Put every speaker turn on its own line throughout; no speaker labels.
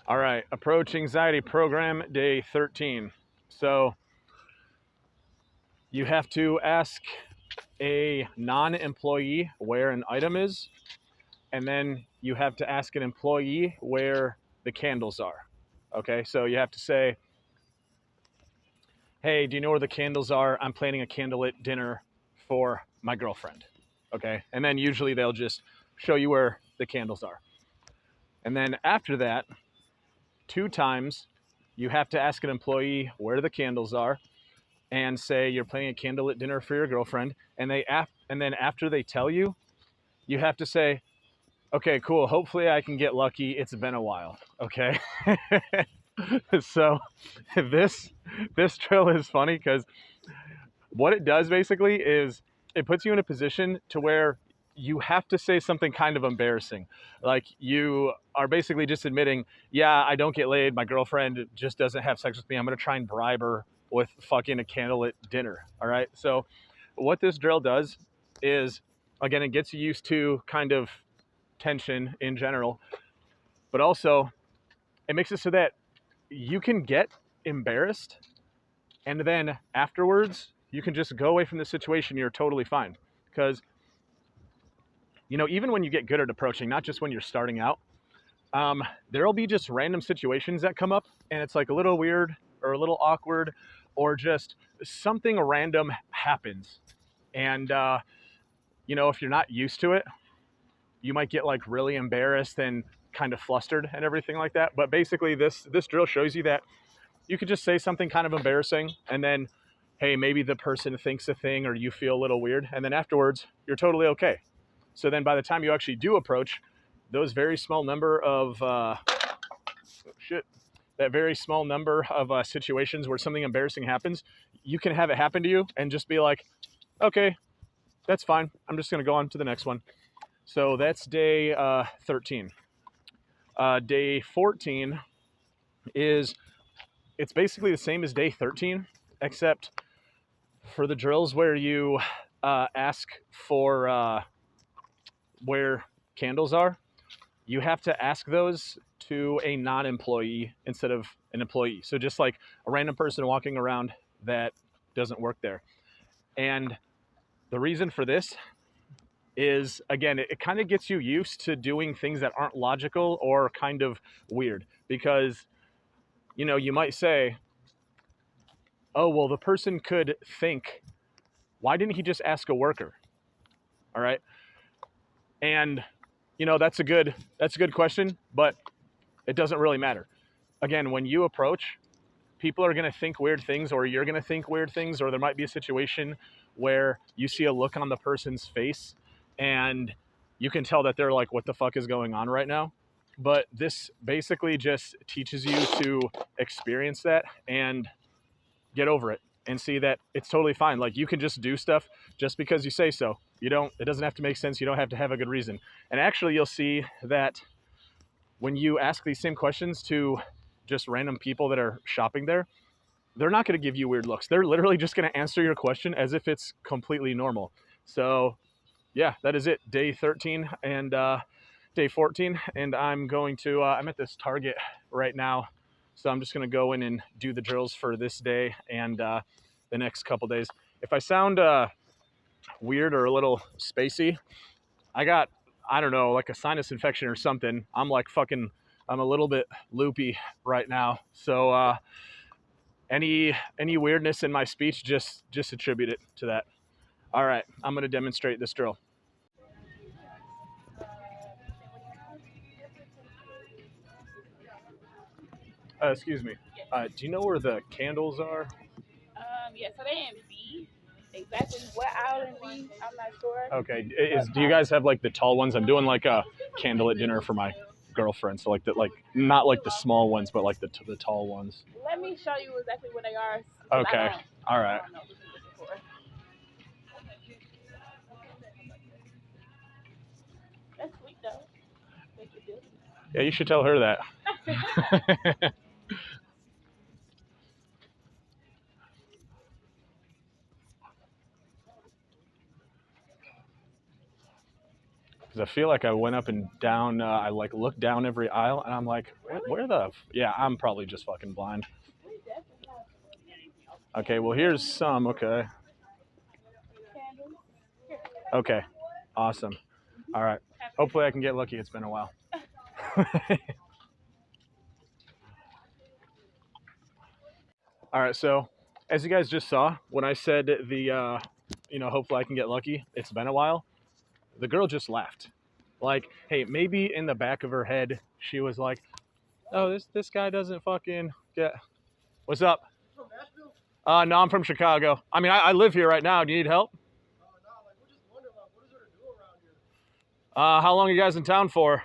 All right, approach anxiety program day 13. So you have to ask a non-employee where an item is, and then you have to ask an employee where the candles are. Okay, so you have to say, hey, do you know where the candles are? I'm planning a candlelit dinner for my girlfriend. Okay, and then usually they'll just show you where the candles are. And then after that, 2 times, you have to ask an employee where the candles are and say you're planning a candlelit dinner for your girlfriend. And then after they tell you, you have to say, okay, cool. Hopefully I can get lucky. It's been a while. Okay. So this this drill is funny because what it does basically is it puts you in a position to where you have to say something kind of embarrassing. Like you are basically just admitting, yeah, I don't get laid. My girlfriend just doesn't have sex with me. I'm going to try and bribe her with fucking a candlelit dinner. All right. So what this drill does is, again, it gets you used to kind of tension in general, but also it makes it so that you can get embarrassed and then afterwards you can just go away from the situation. You're totally fine because even when you get good at approaching, not just when you're starting out, there'll be just random situations that come up and it's like a little weird or a little awkward or just something random happens. And if you're not used to it, you might get like really embarrassed and kind of flustered and everything like that. But basically this drill shows you that you could just say something kind of embarrassing and then, hey, maybe the person thinks a thing or you feel a little weird. And then afterwards, you're totally okay. So then by the time you actually do approach, those very small number of, that very small number of situations where something embarrassing happens, you can have it happen to you and just be like, okay, that's fine. I'm just going to go on to the next one. So that's day 13. Day 14 it's basically the same as day 13, except for the drills where you ask for where candles are, you have to ask those to a non-employee instead of an employee. So just like a random person walking around that doesn't work there. And the reason for this is, again, it kind of gets you used to doing things that aren't logical or kind of weird because, you might say, oh, well, the person could think, why didn't he just ask a worker? All right. And, that's a good question, but it doesn't really matter. Again, when you approach, people are going to think weird things, or you're going to think weird things, or there might be a situation where you see a look on the person's face and you can tell that they're like, what the fuck is going on right now? But this basically just teaches you to experience that and get over it and see that it's totally fine. Like you can just do stuff just because you say so. It doesn't have to make sense. You don't have to have a good reason. And actually you'll see that when you ask these same questions to just random people that are shopping there, they're not going to give you weird looks. They're literally just going to answer your question as if it's completely normal. So yeah, that is it. Day 13 and day 14. And I'm at this Target right now. So I'm just going to go in and do the drills for this day and the next couple days. If I sound weird or a little spacey, I don't know, like a sinus infection or something. I'm a little bit loopy right now. So any weirdness in my speech, just attribute it to that. All right, I'm going to demonstrate this drill. Excuse me. Do you know where the candles are?
Yeah, so they in B. Exactly what aisle in B, I'm not sure.
Okay. Do you guys have like the tall ones? I'm doing like a candlelit dinner for my girlfriend, so not like the small ones, but like the tall ones.
Let me show you exactly where they are.
Okay. All right.
That's sweet though.
Yeah, you should tell her that. because I feel like I went up and down. I like looked down every aisle, and I'm like, where the? Yeah, I'm probably just fucking blind. Okay, well here's some. Okay. Okay. Awesome. All right. Hopefully I can get lucky. It's been a while. All right. So as you guys just saw, when I said the, hopefully I can get lucky. It's been a while. The girl just laughed. Like, hey, maybe in the back of her head, she was like, oh, this guy doesn't fucking get. What's up? No, I'm from Chicago. I mean, I live here right now. Do you need help? How long are you guys in town for?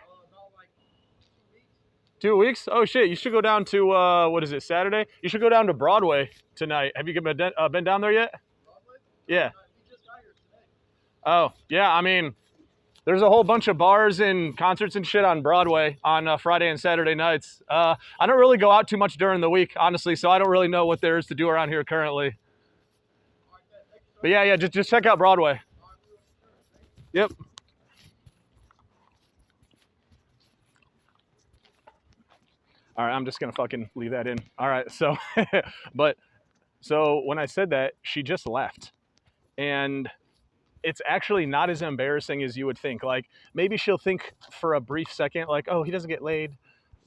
2 weeks? Oh shit! You should go down to what is it? Saturday? You should go down to Broadway tonight. Have you been down there yet? Yeah. Oh yeah. I mean, there's a whole bunch of bars and concerts and shit on Broadway on Friday and Saturday nights. I don't really go out too much during the week, honestly, so I don't really know what there is to do around here currently. But yeah, just check out Broadway. Yep. All right, I'm just gonna fucking leave that in. All right, so, so when I said that, she just left, and it's actually not as embarrassing as you would think. Like maybe she'll think for a brief second, like, oh, he doesn't get laid,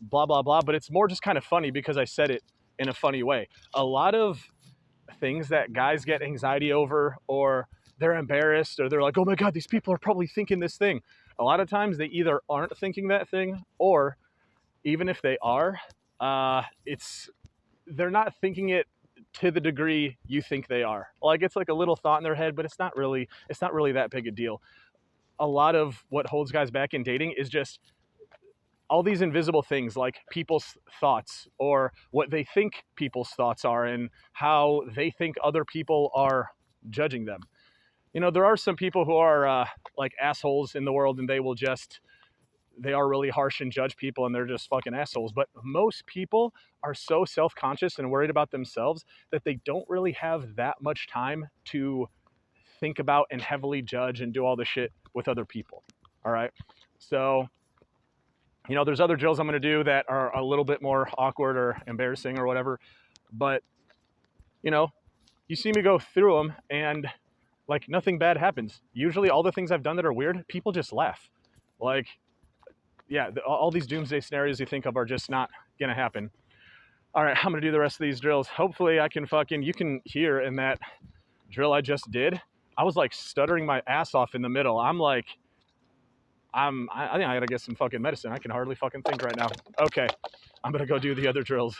blah blah blah. But it's more just kind of funny because I said it in a funny way. A lot of things that guys get anxiety over, or they're embarrassed, or they're like, oh my god, these people are probably thinking this thing. A lot of times they either aren't thinking that thing, or even if they are, they're not thinking it to the degree you think they are. Like it's like a little thought in their head, but it's not really that big a deal. A lot of what holds guys back in dating is just all these invisible things, like people's thoughts, or what they think people's thoughts are, and how they think other people are judging them. There are some people who are like assholes in the world, and they are really harsh and judge people, and they're just fucking assholes. But most people are so self-conscious and worried about themselves that they don't really have that much time to think about and heavily judge and do all the shit with other people. All right. So, there's other drills I'm going to do that are a little bit more awkward or embarrassing or whatever. But, you see me go through them and like nothing bad happens. Usually all the things I've done that are weird, people just laugh. Like, yeah, all these doomsday scenarios you think of are just not going to happen. All right, I'm going to do the rest of these drills. Hopefully I can you can hear in that drill I just did, I was like stuttering my ass off in the middle. I think I got to get some fucking medicine. I can hardly fucking think right now. Okay, I'm going to go do the other drills.